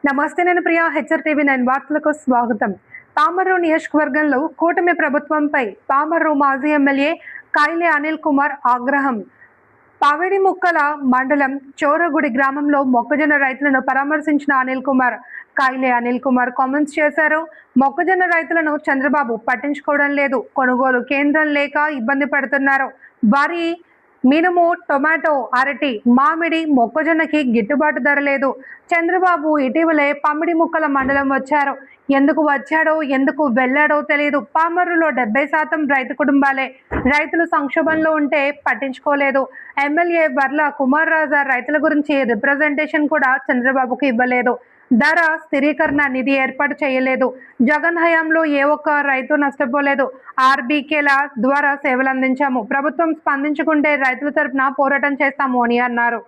నమస్తే, నేను ప్రియా. HRTV9 వార్తలకు స్వాగతం. పామర్రు నియోజకవర్గంలో కూటమి ప్రభుత్వంపై పామర్రు మాజీ ఎమ్మెల్యే కైలే అనిల్ కుమార్ ఆగ్రహం. పావిడిముక్కల మండలం చోరగుడి గ్రామంలో మొక్కజొన్న రైతులను పరామర్శించిన కైలే అనిల్ కుమార్ కామెంట్స్ చేశారు. మొక్కజొన్న రైతులను చంద్రబాబు పట్టించుకోవడం లేదు, కొనుగోలు కేంద్రం లేక ఇబ్బంది పడుతున్నారు. వరి, మినుము, టొమాటో, అరటి, మామిడి, మొక్కజొన్నకి గిట్టుబాటు ధర లేదు. చంద్రబాబు ఇటీవలే పామిడిముక్కల మండలం వచ్చారు. ఎందుకు వచ్చాడో, ఎందుకు వెళ్ళాడో తెలియదు. పామర్రులో 70% రైతు కుటుంబాలే. రైతులు సంక్షోభంలో ఉంటే పట్టించుకోలేదు. ఎమ్మెల్యే వర్ల కుమార్ రాజా రైతుల గురించి రిప్రజెంటేషన్ కూడా చంద్రబాబుకు ఇవ్వలేదు. ధర స్థిరీకరణ నిధి ఏర్పాటు చేయలేదు. జగన్ హయాంలో ఏ ఒక్క రైతు నష్టపోలేదు. RBKల ద్వారా సేవలు అందించాము. ప్రభుత్వం స్పందించుకుంటే రైతుల తరపున పోరాటం చేస్తాము అని అన్నారు.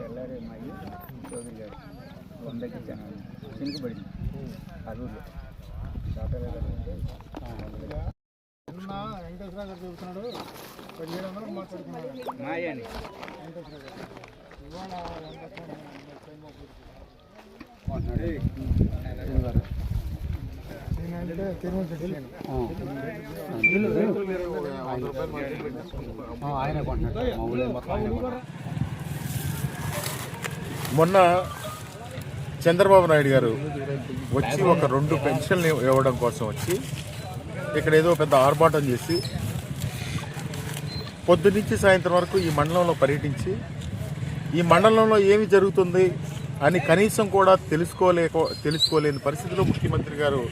తెల్లారి అమ్మాయి చౌదరి గారు 100కి ఇచ్చాను, చినుకుబడింది అల్లూరులో డాక్టర్ గారు వెంకటేశ్వర గారు చెబుతున్నాడు 1700 మాట్లాడుతున్నాడు మాయని వెంకటేశ్వర గారు ఇవాళ ఆయన మొన్న చంద్రబాబు నాయుడు గారు వచ్చి ఒక 2 పెన్షన్లు ఇవ్వడం కోసం వచ్చి ఇక్కడ ఏదో పెద్ద ఆర్భాటం చేసి పొద్దునుంచి సాయంత్రం వరకు ఈ మండలంలో పర్యటించి ఈ మండలంలో ఏమి జరుగుతుంది అని కనీసం కూడా తెలుసుకోలేని పరిస్థితిలో ముఖ్యమంత్రి గారు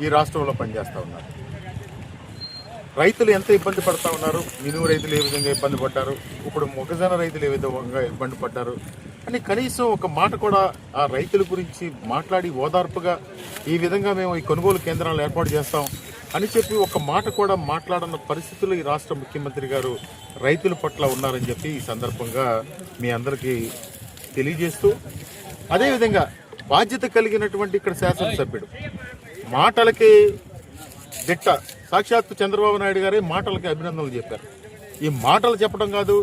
ఈ రాష్ట్రంలో పనిచేస్తూ ఉన్నారు. రైతులు ఎంత ఇబ్బంది పడుతూ ఉన్నారు, మినుము రైతులు ఏ విధంగా ఇబ్బంది పడ్డారు, ఇప్పుడు మొక్కజొన్న రైతులు ఏ విధంగా ఇబ్బంది పడ్డారు అని కనీసం ఒక మాట కూడా ఆ రైతుల గురించి మాట్లాడి ఓదార్పుగా ఈ విధంగా మేము ఈ కొనుగోలు కేంద్రాలు ఏర్పాటు చేస్తాం అని చెప్పి ఒక మాట కూడా మాట్లాడన్న పరిస్థితులు ఈ రాష్ట్ర ముఖ్యమంత్రి గారు రైతుల పట్ల ఉన్నారని చెప్పి ఈ సందర్భంగా మీ అందరికీ తెలియజేస్తూ, అదేవిధంగా బాధ్యత కలిగినటువంటి ఇక్కడ శాసనసభ్యుడు మాటలకి దిట్ట, సాక్షాత్తు చంద్రబాబు నాయుడు గారే మాటలకి అభినందనలు చెప్పారు. ఈ మాటలు చెప్పడం కాదు,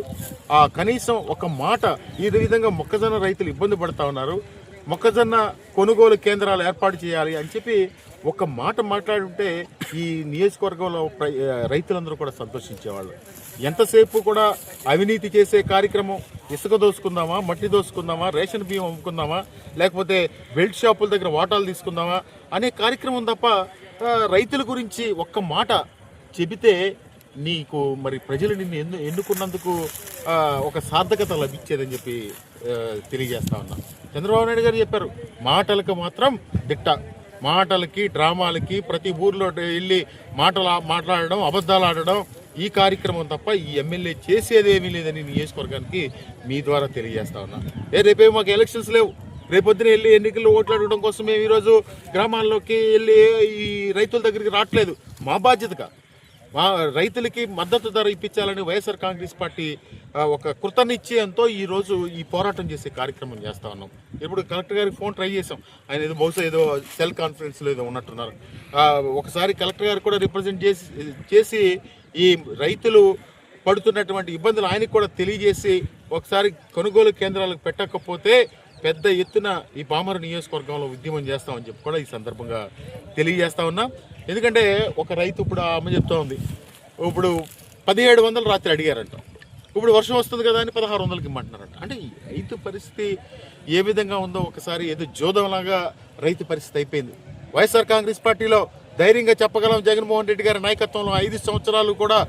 ఆ కనీసం ఒక మాట ఈ విధంగా మొక్కజొన్న రైతులు ఇబ్బంది పడుతూ ఉన్నారు, మొక్కజొన్న కొనుగోలు కేంద్రాలు ఏర్పాటు చేయాలి అని చెప్పి ఒక మాట మాట్లాడుంటే ఈ నియోజకవర్గంలో రైతులందరూ కూడా సంతోషించేవాళ్ళు. ఎంతసేపు కూడా అవినీతి చేసే కార్యక్రమం, ఇసుక దోసుకుందామా, మట్టి దోసుకుందామా, రేషన్ బియ్యం అమ్ముకుందామా, లేకపోతే బెల్ట్ షాపుల దగ్గర వాటాలు తీసుకుందామా అనే కార్యక్రమం తప్ప రైతుల గురించి ఒక్క మాట చెబితే నీకు మరి ప్రజలు నిన్ను ఎన్నుకున్నందుకు ఒక సార్థకత లభించేదని చెప్పి తెలియజేస్తా ఉన్నా. చంద్రబాబు నాయుడు గారు చెప్పారు, మాటలకు మాత్రం దిట్ట, మాటలకి డ్రామాలకి ప్రతి ఊర్లో వెళ్ళి మాట్లాడడం, అబద్ధాలు ఆడడం ఈ కార్యక్రమం తప్ప ఈ ఎమ్మెల్యే చేసేదేమీ లేదని నియోజకవర్గానికి మీ ద్వారా తెలియజేస్తా ఉన్నా. రేపేమో మాకు ఎలక్షన్స్ లేవు, రేపొద్దున వెళ్ళి ఎన్నికల్లో ఓట్లాడడం కోసం మేము ఈరోజు గ్రామాల్లోకి వెళ్ళి ఈ రైతుల దగ్గరికి రావట్లేదు. మా బాధ్యతగా మా రైతులకి మద్దతు ధర ఇప్పించాలని వైఎస్ఆర్ కాంగ్రెస్ పార్టీ ఒక కృతనిశ్చయంతో ఈరోజు ఈ పోరాటం చేసే కార్యక్రమం చేస్తూ ఉన్నాం. ఇప్పుడు కలెక్టర్ గారికి ఫోన్ ట్రై చేసాం, ఆయన ఏదో బహుశా ఏదో సెల్ కాన్ఫరెన్స్లో ఏదో ఉన్నట్టున్నారు. ఒకసారి కలెక్టర్ గారు కూడా రిప్రజెంట్ చేసి ఈ రైతులు పడుతున్నటువంటి ఇబ్బందులు ఆయనకు కూడా తెలియజేసి ఒకసారి కొనుగోలు కేంద్రాలకు పెట్టకపోతే పెద్ద ఎత్తున ఈ పామర్రు నియోజకవర్గంలో ఉద్యమం చేస్తామని చెప్పి కూడా ఈ సందర్భంగా తెలియజేస్తా ఉన్నా. ఎందుకంటే ఒక రైతు ఇప్పుడు అమ్మ చెప్తా ఉంది, ఇప్పుడు 1700 రాత్రి అడిగారంట, ఇప్పుడు వర్షం వస్తుంది కదా అని 1600కి ఇమ్మంటున్నారంట. అంటే ఈ రైతు పరిస్థితి ఏ విధంగా ఉందో ఒకసారి ఏదో జోదంలాగా రైతు పరిస్థితి అయిపోయింది. వైఎస్ఆర్ కాంగ్రెస్ పార్టీలో ధైర్యంగా చెప్పగలం, జగన్మోహన్ రెడ్డి గారి నాయకత్వంలో 5 సంవత్సరాలు కూడా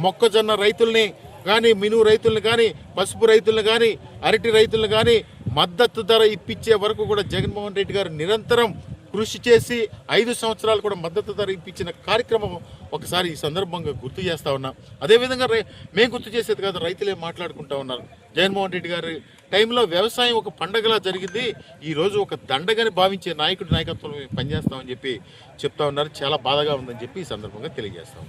మొక్కజొన్న రైతుల్ని కానీ, మినుము రైతులను కానీ, పసుపు రైతులను కానీ, అరటి రైతులను కానీ మద్దతు ధర ఇప్పించే వరకు కూడా జగన్మోహన్ రెడ్డి గారు నిరంతరం కృషి చేసి 5 సంవత్సరాలు కూడా మద్దతు ధర ఇప్పించిన కార్యక్రమం ఒకసారి ఈ సందర్భంగా గుర్తు చేస్తూ ఉన్నాం. అదేవిధంగా మేము గుర్తు చేసేది కాదు, రైతులే మాట్లాడుకుంటూ ఉన్నారు. జగన్మోహన్ రెడ్డి గారి టైంలో వ్యవసాయం ఒక పండగలా జరిగింది, ఈరోజు ఒక దండగని భావించే నాయకుడి నాయకత్వంలో మేము పనిచేస్తామని చెప్పి చెప్తా ఉన్నారు. చాలా బాధగా ఉందని చెప్పి ఈ సందర్భంగా తెలియజేస్తాం.